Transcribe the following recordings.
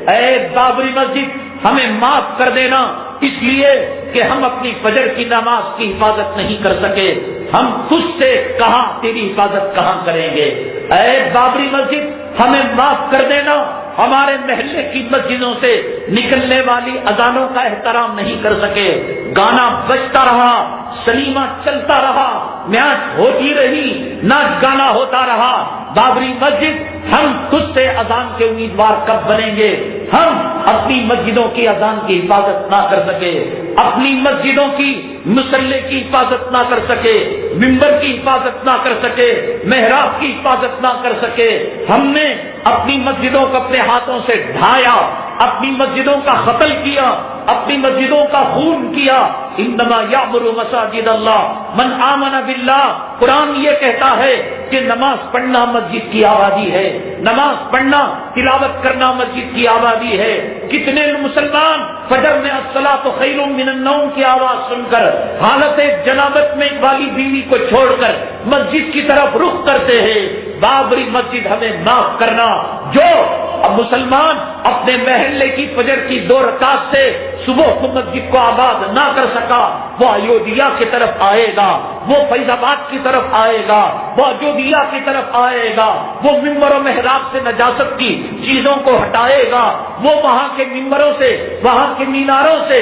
اے بابری مسجد ہمیں معاف کر دینا، اس لیے کہ ہم اپنی فجر کی نماز کی حفاظت نہیں کر سکے، ہم تجھ سے کہاں تیری حفاظت کہاں کریں گے۔ اے بابری مسجد ہمیں معاف کر دینا، ہمارے محلے کی مسجدوں سے نکلنے والی اذانوں کا احترام نہیں کر سکے، گانا بجتا رہا، سنیما چلتا رہا، میچ ہوتی رہی، ناچ گانا ہوتا رہا۔ بابری مسجد ہم تجھ سے اذان کے امیدوار کب بنیں گے؟ ہم اپنی مسجدوں کی اذان کی حفاظت نہ کر سکے، اپنی مسجدوں کی مصلی کی حفاظت نہ کر سکے، ممبر کی حفاظت نہ کر سکے، محراب کی حفاظت نہ کر سکے، ہم نے اپنی مسجدوں کو اپنے ہاتھوں سے ڈھایا، اپنی مسجدوں کا قتل کیا، اپنی مسجدوں کا خون کیا۔ انما یعمر مساجد اللہ من آمن باللہ، قرآن یہ کہتا ہے کہ نماز پڑھنا مسجد کی آبادی ہے، نماز پڑھنا تلاوت کرنا مسجد کی آبادی ہے۔ کتنے مسلمان فجر میں الصلاۃ خیر من النوم کی آواز سن کر حالت جنابت میں والی بیوی کو چھوڑ کر مسجد کی طرف رخ کرتے ہیں۔ بابری مسجد ہمیں معاف کرنا، جو مسلمان اپنے محلے کی فجر کی 2 رکعت سے صبح کو مسجد کو آباد نہ کر سکا، وہ ایودھیا کی طرف آئے گا، وہ فیض آباد کی طرف آئے گا، وہ اجودھیا کی طرف آئے گا، وہ ممبر و محراب سے نجاست کی چیزوں کو ہٹائے گا، وہ وہاں کے ممبروں سے، وہاں کے میناروں سے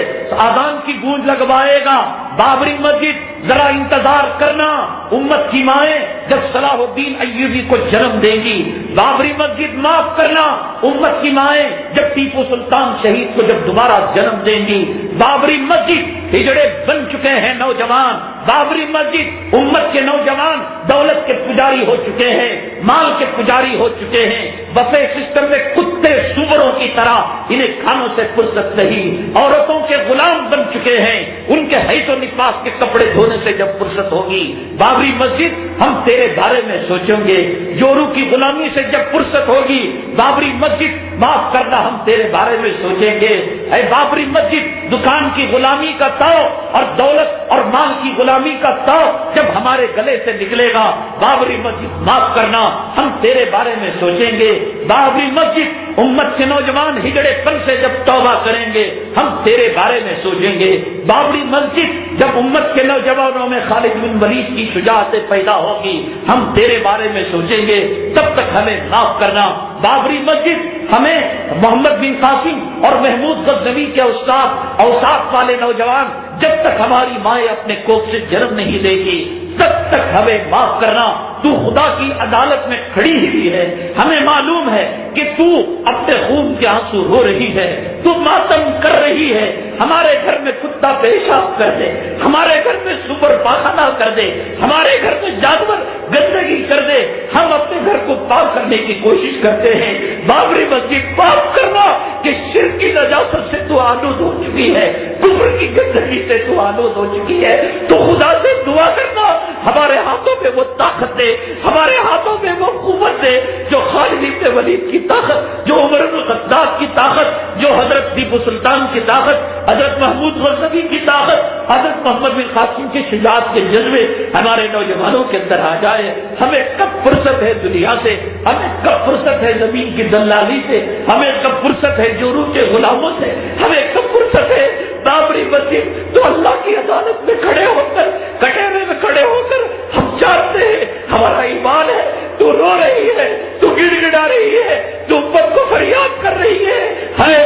اذان کی گونج لگوائے گا۔ بابری مسجد ذرا انتظار کرنا، امت کی مائیں جب صلاح الدین ایوبی کو جنم دیں گی، بابری مسجد معاف کرنا، امت کی مائیں جب ٹیپو سلطان شہید کو جب دوبارہ جنم دیں گی، بابری مسجد ہجڑے بن چکے ہیں نوجوان، بابری مسجد امت کے نوجوان دولت کے پجاری ہو چکے ہیں، مال کے پجاری ہو چکے ہیں، بفے سسٹم میں کتے سوروں کی طرح انہیں کھانوں سے فرصت نہیں، عورتوں کے غلام بن چکے ہیں، ان کے حیث و نفاس کے کپڑے دھونے سے جب فرصت ہوگی، بابری مسجد ہم تیرے بارے میں سوچیں گے، جورو کی غلامی سے جب فرصت ہوگی، بابری مسجد معاف کرنا ہم تیرے بارے میں سوچیں گے۔ اے بابری مسجد دکان کی غلامی کا تاؤ اور دولت اور مال کی غلامی کا تاؤ جب ہمارے گلے سے نکلے گا، بابری مسجد معاف کرنا ہم تیرے بارے میں سوچیں گے۔ بابری مسجد امت کے نوجوان ہجڑے پن سے جب توبہ کریں گے، ہم تیرے بارے میں سوچیں گے۔ بابری مسجد جب امت کے نوجوانوں میں خالد بن ولید کی شجاعت پیدا ہوگی، ہم تیرے بارے میں سوچیں گے، تب تک ہمیں معاف کرنا۔ بابری مسجد ہمیں محمد بن قاسم اور محمود غزنوی کے استاد اوصاف والے نوجوان جب تک ہماری مائیں اپنے کوکھ سے جنم نہیں دے گی، تب تک ہمیں معاف کرنا۔ تو خدا کی عدالت میں کھڑی ہوئی ہے، ہمیں معلوم ہے کہ تو اپنے خون کے آنسو رو رہی ہے، تو ماتم کر رہی ہے۔ ہمارے گھر میں کتا پیشاب کر دے، ہمارے گھر میں سور پاخانہ کر دے، ہمارے گھر میں جانور گندگی کر دے، ہم اپنے گھر کو پاک کرنے کی کوشش کرتے ہیں۔ بابری مسجد پاک کرنا کہ شرک کی نجاست سے تو آلود ہو چکی ہے، کفر کی گندگی سے تو آلود ہو چکی ہے۔ تو خدا سے دعا کرنا ہمارے ہاتھوں میں وہ طاقت دے، ہمارے ہاتھوں میں وہ قوت دے، جو خالد بن ولید کی طاقت، جو عمر بن الخطاب کی طاقت، جو حضرت ٹیپو سلطان کی طاقت، حضرت محمود غزنوی کی طاقت، حضرت محمد بن قاسم کی شجاعت کے جذبے ہمارے نوجوانوں کے اندر آ جائے۔ ہمیں کب فرصت ہے دنیا سے، ہمیں کب فرصت ہے زمین کی دلالی سے، ہمیں کب فرصت ہے جورو کے غلاموں سے، ہمیں کب فرصت ہے۔ بابری مسجد تو اللہ کی عدالت میں کھڑے ہو کر، کٹہرے میں کھڑے ہو کر ہم جانتے ہیں ہمارا ایمان ہے، تو رو رہی ہے، تو گڑ گڑا رہی ہے، تو امت کو فریاد کر رہی ہے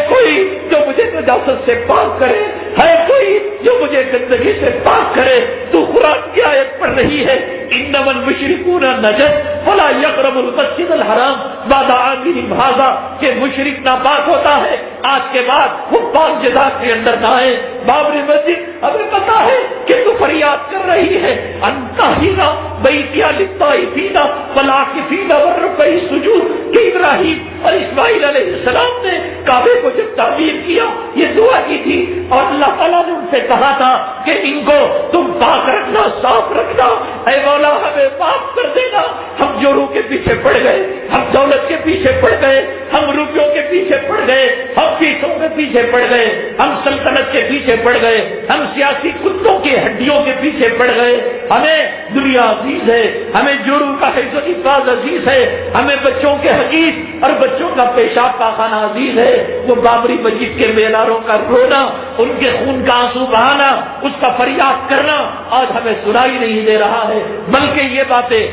کوئی جو مجھے نجاست سے پاک کرے، ہے کوئی جو مجھے گندگی سے پاک کرے۔ تو قرآن کی آیت پڑھ رہی ہے، انما المشرکون نجس فلا یقربوا المسجد الحرام بعد عامهم ھذا، کہ مشرک ناپاک ہوتا ہے، آج کے بعد وہ پاک جزا کے اندر نہ آئے۔ بابری مسجد ہمیں پتا ہے کہ تو فریاد کر رہی ہے، انتہینا بیتیا للطائفین والعاکفین والرکع السجود، کہ ابراہیم اور اسماعیل علیہ السلام نے کعبے کو جب تعمیر کیا یہ دعا کی تھی، اور اللہ تعالیٰ نے ان سے کہا تھا کہ ان کو تم پاک رکھنا، صاف رکھنا، اے مولا ہمیں معاف کر دینا۔ ہم جورو کے پیچھے پڑ گئے، ہم دولت کے پیچھے پڑ گئے، ہم روپے روپیوں کے پیچھے پڑ گئے، ہم پیسوں کے پیچھے پڑ گئے، ہم سلطنت کے پیچھے پڑ گئے، ہم سیاسی کتوں کی ہڈیوں کے پیچھے پڑ گئے۔ ہمیں دنیا عزیز ہے، ہمیں جوڑوں کا حفظ و حفاظ عزیز ہے، ہمیں بچوں کے حقیق اور بچوں کا پیشاب پاخانہ عزیز ہے۔ وہ بابری مسجد کے میناروں کا رونا، ان کے خون کا آنسو بہانا، اس کا فریاد کرنا آج ہمیں سنائی نہیں دے رہا ہے، بلکہ یہ باتیں